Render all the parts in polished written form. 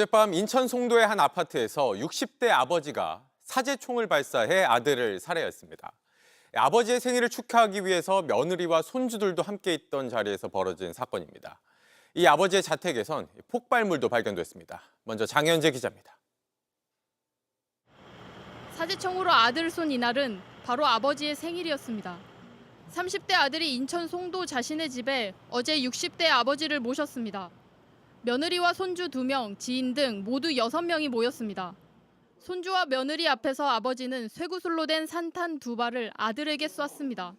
어젯밤 인천 송도의 한 아파트에서 60대 아버지가 사제총을 발사해 아들을 살해했습니다. 아버지의 생일을 축하하기 위해서 며느리와 손주들도 함께 있던 자리에서 벌어진 사건입니다. 이 아버지의 자택에선 폭발물도 발견됐습니다. 먼저 장현재 기자입니다. 사제총으로 아들을 쏜 이날은 바로 아버지의 생일이었습니다. 30대 아들이 인천 송도 자신의 집에 어제 60대 아버지를 모셨습니다. 며느리와 손주 2명, 지인 등 모두 6명이 모였습니다. 손주와 며느리 앞에서 아버지는 쇠구슬로 된 산탄 2발을 아들에게 쐈습니다.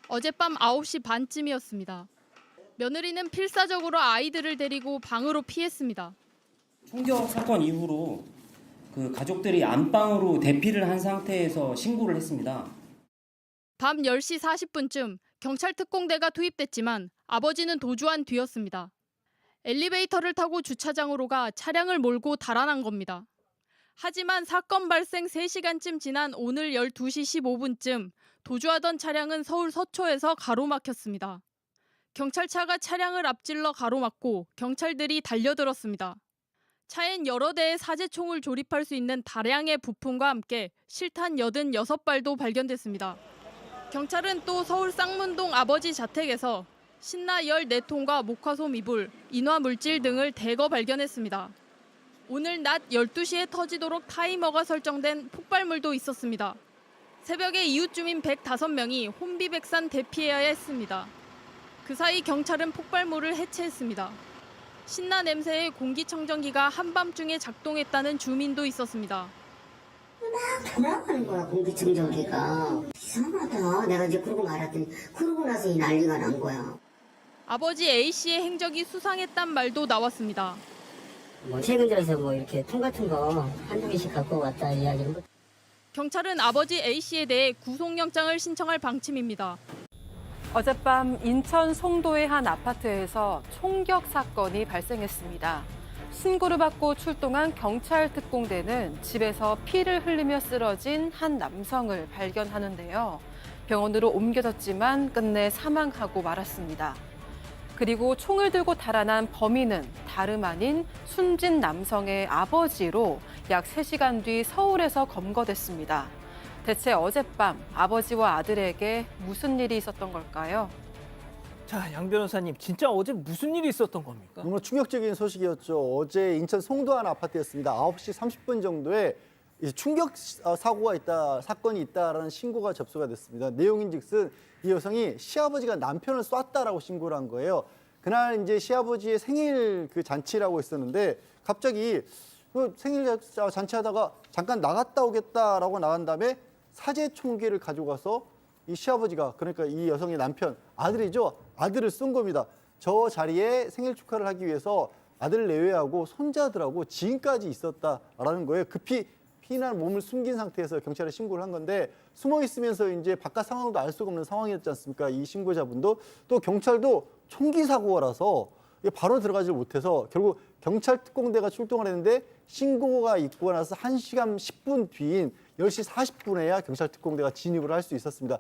어젯밤 9시 반쯤이었습니다. 며느리는 필사적으로 아이들을 데리고 방으로 피했습니다. 총격 사건 이후로 가족들이 안방으로 대피를 한 상태에서 신고를 했습니다. 밤 10시 40분쯤 경찰 특공대가 투입됐지만 아버지는 도주한 뒤였습니다. 엘리베이터를 타고 주차장으로 가 차량을 몰고 달아난 겁니다. 하지만 사건 발생 3시간쯤 지난 오늘 12시 15분쯤 도주하던 차량은 서울 서초에서 가로막혔습니다. 경찰차가 차량을 앞질러 가로막고 경찰들이 달려들었습니다. 차엔 여러 대의 사제총을 조립할 수 있는 다량의 부품과 함께 실탄 86발도 발견됐습니다. 경찰은 또 서울 쌍문동 아버지 자택에서 신나 14통과 목화솜 이불, 인화물질 등을 대거 발견했습니다. 오늘 낮 12시에 터지도록 타이머가 설정된 폭발물도 있었습니다. 새벽에 이웃 주민 105명이 혼비백산 대피해야 했습니다. 그 사이 경찰은 폭발물을 해체했습니다. 신나 냄새에 공기청정기가 한밤중에 작동했다는 주민도 있었습니다. 막 돌아가는 거야, 공기청정기가. 이상하다. 내가 이제 그러고 말았더니 그러고 나서 이 난리가 난 거야. 아버지 A씨의 행적이 수상했단 말도 나왔습니다. 최근 들어서 이렇게 통 같은 거 한두 개씩 갖고 왔다 이야기는. 경찰은 아버지 A씨에 대해 구속영장을 신청할 방침입니다. 어젯밤 인천 송도의 한 아파트에서 총격 사건이 발생했습니다. 신고를 받고 출동한 경찰 특공대는 집에서 피를 흘리며 쓰러진 한 남성을 발견하는데요. 병원으로 옮겨졌지만 끝내 사망하고 말았습니다. 그리고 총을 들고 달아난 범인은 다름 아닌 숨진 남성의 아버지로 약 3시간 뒤 서울에서 검거됐습니다. 대체 어젯밤 아버지와 아들에게 무슨 일이 있었던 걸까요? 자, 양 변호사님, 진짜 어제 무슨 일이 있었던 겁니까? 정말 충격적인 소식이었죠. 어제 인천 송도 한 아파트였습니다. 9시 30분 정도에 충격 사고가 있다, 사건이 있다라는 신고가 접수가 됐습니다. 내용인즉슨 이 여성이 시아버지가 남편을 쐈다라고 신고를 한 거예요. 그날 이제 시아버지의 생일 잔치라고 했었는데 갑자기 생일 잔치하다가 잠깐 나갔다 오겠다라고 나간 다음에 사제 총기를 가져가서 이 시아버지가, 그러니까 이 여성의 남편, 아들이죠. 아들을 쏜 겁니다. 저 자리에 생일 축하를 하기 위해서 아들을 내외하고 손자들하고 지인까지 있었다라는 거예요. 급히 피난 몸을 숨긴 상태에서 경찰에 신고를 한 건데, 숨어 있으면서 이제 바깥 상황도 알 수가 없는 상황이었지 않습니까? 이 신고자분도. 또 경찰도 총기 사고라서 바로 들어가지 못해서 결국 경찰 특공대가 출동을 했는데, 신고가 있고 나서 1시간 10분 뒤인 10시 40분에야 경찰 특공대가 진입을 할 수 있었습니다.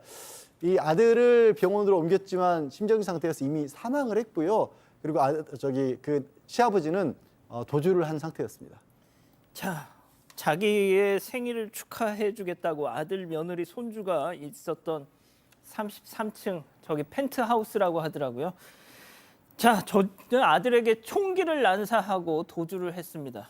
이 아들을 병원으로 옮겼지만 심정지 상태에서 이미 사망을 했고요. 그리고 시아버지는 도주를 한 상태였습니다. 자, 자기의 생일을 축하해주겠다고 아들, 며느리, 손주가 있었던 33층 저기 펜트하우스라고 하더라고요. 자, 저 아들에게 총기를 난사하고 도주를 했습니다.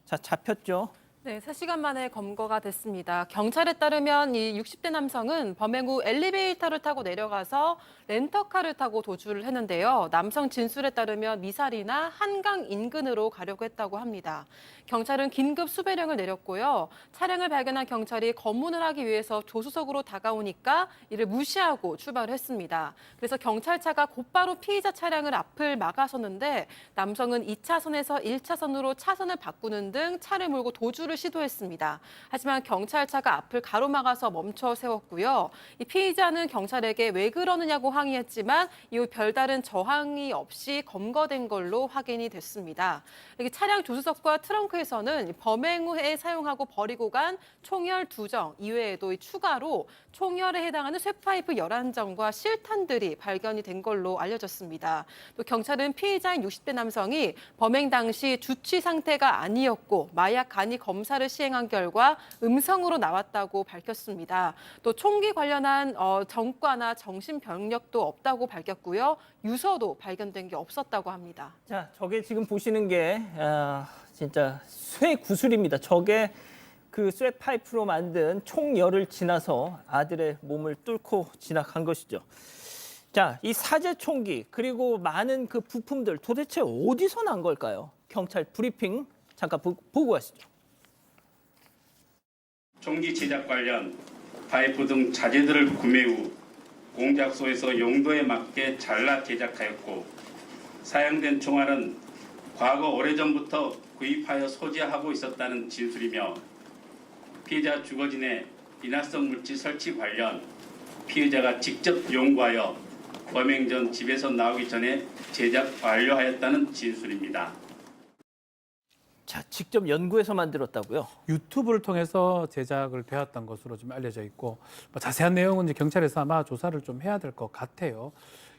자, 잡혔죠? 네, 3시간 만에 검거가 됐습니다. 경찰에 따르면 이 60대 남성은 범행 후 엘리베이터를 타고 내려가서 렌터카를 타고 도주를 했는데요. 남성 진술에 따르면 미사리나 한강 인근으로 가려고 했다고 합니다. 경찰은 긴급 수배령을 내렸고요. 차량을 발견한 경찰이 검문을 하기 위해서 조수석으로 다가오니까 이를 무시하고 출발을 했습니다. 그래서 경찰차가 곧바로 피의자 차량을 앞을 막아섰는데 남성은 2차선에서 1차선으로 차선을 바꾸는 등 차를 몰고 도주를 탈출을 시도했습니다. 하지만 경찰차가 앞을 가로막아서 멈춰 세웠고요. 이 피의자는 경찰에게 왜 그러느냐고 항의했지만 이후 별다른 저항이 없이 검거된 걸로 확인이 됐습니다. 여기 차량 조수석과 트렁크에서는 범행 후에 사용하고 버리고 간 총열 2정 이외에도 추가로 총열에 해당하는 쇠파이프 11정과 실탄들이 발견이 된 걸로 알려졌습니다. 또 경찰은 피의자인 60대 남성이 범행 당시 주취 상태가 아니었고 마약 간이 검사를 시행한 결과 음성으로 나왔다고 밝혔습니다. 또 총기 관련한 전과나 정신병력도 없다고 밝혔고요. 유서도 발견된 게 없었다고 합니다. 자, 저게 지금 보시는 게 진짜 쇠 구슬입니다. 저게 그 쇠 파이프로 만든 총열을 지나서 아들의 몸을 뚫고 지나간 것이죠. 자, 이 사제 총기 그리고 많은 그 부품들 도대체 어디서 난 걸까요? 경찰 브리핑 잠깐 보고 가시죠. 총기 제작 관련 파이프 등 자재들을 구매 후 공작소에서 용도에 맞게 잘라 제작하였고 사용된 총알은 과거 오래전부터 구입하여 소지하고 있었다는 진술이며 피해자 주거진의 인화성 물질 설치 관련 피의자가 직접 연구하여 범행 전 집에서 나오기 전에 제작 완료하였다는 진술입니다. 자, 직접 연구해서 만들었다고요? 유튜브를 통해서 제작을 되었던 것으로 좀 알려져 있고 자세한 내용은 이제 경찰에서 아마 조사를 좀 해야 될 것 같아요.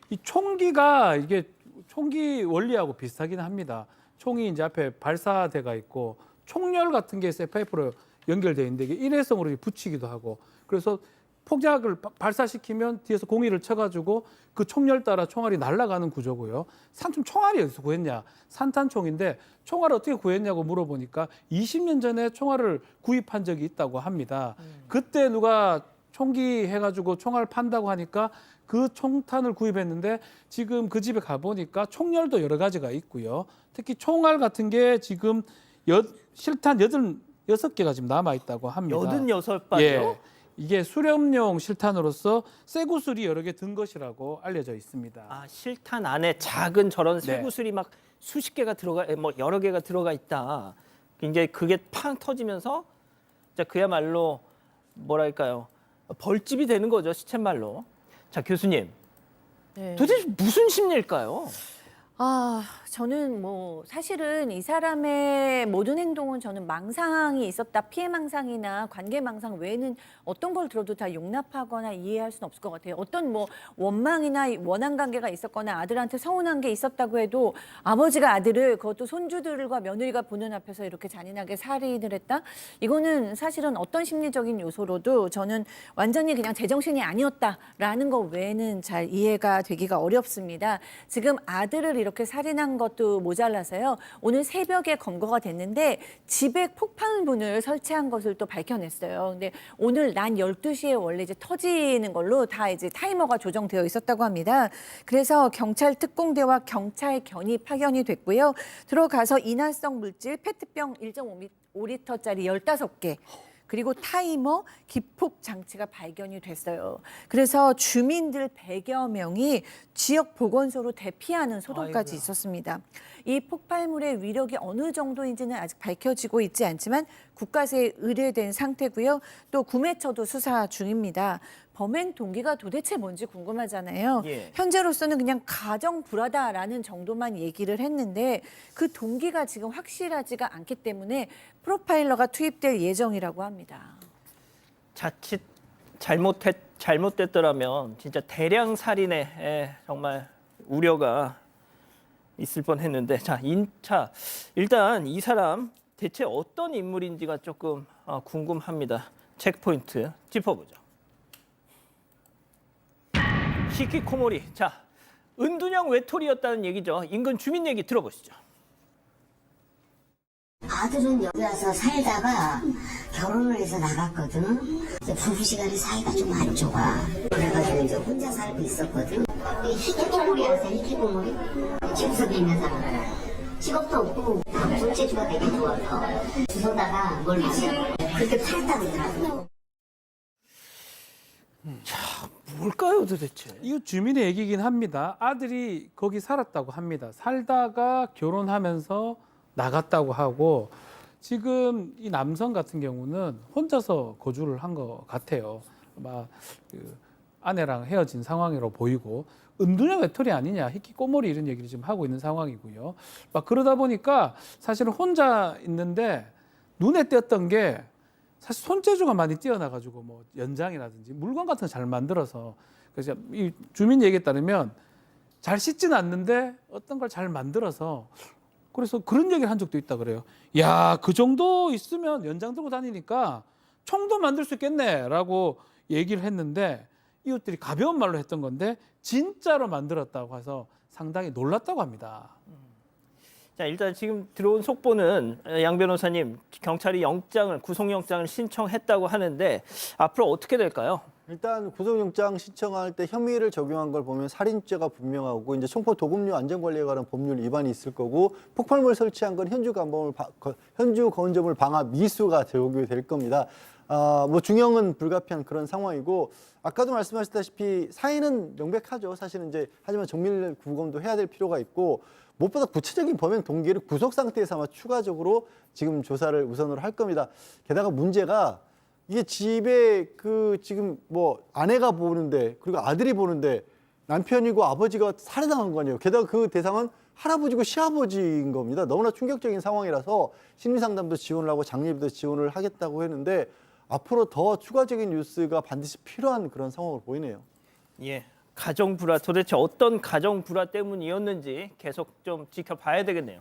이 총기가 이게 총기 원리하고 비슷하긴 합니다. 총이 이제 앞에 발사대가 있고 총열 같은 게 쇠파이프로 연결되어 있는데 이게 일회성으로 붙이기도 하고 그래서 폭약을 발사시키면 뒤에서 공이를 쳐가지고 그 총열 따라 총알이 날아가는 구조고요. 산총 총알이 어디서 구했냐? 산탄총인데 총알을 어떻게 구했냐고 물어보니까 20년 전에 총알을 구입한 적이 있다고 합니다. 그때 누가 총기 해가지고 총알 판다고 하니까 그 총탄을 구입했는데 지금 그 집에 가보니까 총열도 여러 가지가 있고요. 특히 총알 같은 게 지금 실탄 86개가 지금 남아있다고 합니다. 86발이요? 예. 이게 수렴용 실탄으로서 쇠구슬이 여러 개 든 것이라고 알려져 있습니다. 아, 실탄 안에 작은 저런 네. 쇠구슬이 막 수십 개가 여러 개가 들어가 있다. 이제 그게 팡 터지면서 자, 그야말로 뭐랄까요? 벌집이 되는 거죠, 시쳇말로. 자, 교수님. 네. 도대체 무슨 심리일까요? 저는 뭐 사실은 이 사람의 모든 행동은 저는 망상이 있었다, 피해 망상이나 관계 망상 외에는 어떤 걸 들어도 다 용납하거나 이해할 수는 없을 것 같아요. 어떤 뭐 원망이나 원한 관계가 있었거나 아들한테 서운한 게 있었다고 해도 아버지가 아들을 그것도 손주들과 며느리가 보는 앞에서 이렇게 잔인하게 살인을 했다? 이거는 사실은 어떤 심리적인 요소로도 저는 완전히 그냥 제정신이 아니었다라는 것 외에는 잘 이해가 되기가 어렵습니다. 지금 아들을 이렇게 살인한 것도 모자라서요. 오늘 새벽에 검거가 됐는데 집에 폭발물을 설치한 것을 또 밝혀냈어요. 근데 오늘 낮 12시에 원래 이제 터지는 걸로 다 이제 타이머가 조정되어 있었다고 합니다. 그래서 경찰 특공대와 경찰견이 파견이 됐고요. 들어가서 인화성 물질 페트병 1.5리터짜리 15개 그리고 타이머, 기폭 장치가 발견이 됐어요. 그래서 주민들 100여 명이 지역 보건소로 대피하는 소동까지 있었습니다. 이 폭발물의 위력이 어느 정도인지는 아직 밝혀지고 있지 않지만 국가세에 의뢰된 상태고요. 또 구매처도 수사 중입니다. 범행 동기가 도대체 뭔지 궁금하잖아요. 예. 현재로서는 그냥 가정 불화다라는 정도만 얘기를 했는데 그 동기가 지금 확실하지가 않기 때문에 프로파일러가 투입될 예정이라고 합니다. 자칫 잘못됐더라면 진짜 대량 살인에 정말 우려가 있을 뻔했는데 자, 일단 이 사람 대체 어떤 인물인지가 조금 궁금합니다. 체크포인트 짚어보죠. 히키코모리. 자, 은둔형 외톨이였다는 얘기죠. 인근 주민 얘기 들어보시죠. 아들은 여기 와서 살다가 결혼을 해서 나갔거든. 부부 시간에 사이가 좀 안 좋아. 그래가지고 이제 혼자 살고 있었거든. 히키코모리 아세요? 히키코모리? 집속에 있는 사람. 직업도 없고 손재주가 되게 좋아서 주소다가 뭘 마시고 그렇게 팔았다고 그러더라고요. 뭘까요 도대체? 이웃 주민의 얘기긴 합니다. 아들이 거기 살았다고 합니다. 살다가 결혼하면서 나갔다고 하고 지금 이 남성 같은 경우는 혼자서 거주를 한 것 같아요. 아마 그 아내랑 헤어진 상황으로 보이고 은둔형 외톨이 아니냐, 히키꼬모리 이런 얘기를 지금 하고 있는 상황이고요. 막 그러다 보니까 사실은 혼자 있는데 눈에 띄었던 게 사실 손재주가 많이 뛰어나가지고 뭐 연장이라든지 물건 같은 거 잘 만들어서, 그래서 이 주민 얘기에 따르면 잘 씻지는 않는데 어떤 걸 잘 만들어서, 그래서 그런 얘기를 한 적도 있다 그래요. 야, 그 정도 있으면 연장 들고 다니니까 총도 만들 수 있겠네라고 얘기를 했는데 이웃들이 가벼운 말로 했던 건데 진짜로 만들었다고 해서 상당히 놀랐다고 합니다. 자, 일단 지금 들어온 속보는 양 변호사님, 경찰이 구속영장을 신청했다고 하는데 앞으로 어떻게 될까요? 일단 구속영장 신청할 때 혐의를 적용한 걸 보면 살인죄가 분명하고 이제 총포 도급류 안전관리에 관한 법률 위반이 있을 거고 폭발물 설치한 건 현주 건조물 방화 미수가 적용이 될 겁니다. 뭐 중형은 불가피한 그런 상황이고 아까도 말씀하셨다시피 사인은 명백하죠. 사실은 이제 하지만 정밀 구검도 해야 될 필요가 있고 무엇보다 구체적인 범행 동기를 구속 상태에서 아마 추가적으로 지금 조사를 우선으로 할 겁니다. 게다가 문제가 이게 집에 지금 뭐 아내가 보는데 그리고 아들이 보는데 남편이고 아버지가 살해당한 거 아니에요. 게다가 그 대상은 할아버지고 시아버지인 겁니다. 너무나 충격적인 상황이라서 심리상담도 지원을 하고 장례비도 지원을 하겠다고 했는데 앞으로 더 추가적인 뉴스가 반드시 필요한 그런 상황으로 보이네요. 예, 가정 불화, 도대체 어떤 가정 불화 때문이었는지 계속 좀 지켜봐야 되겠네요.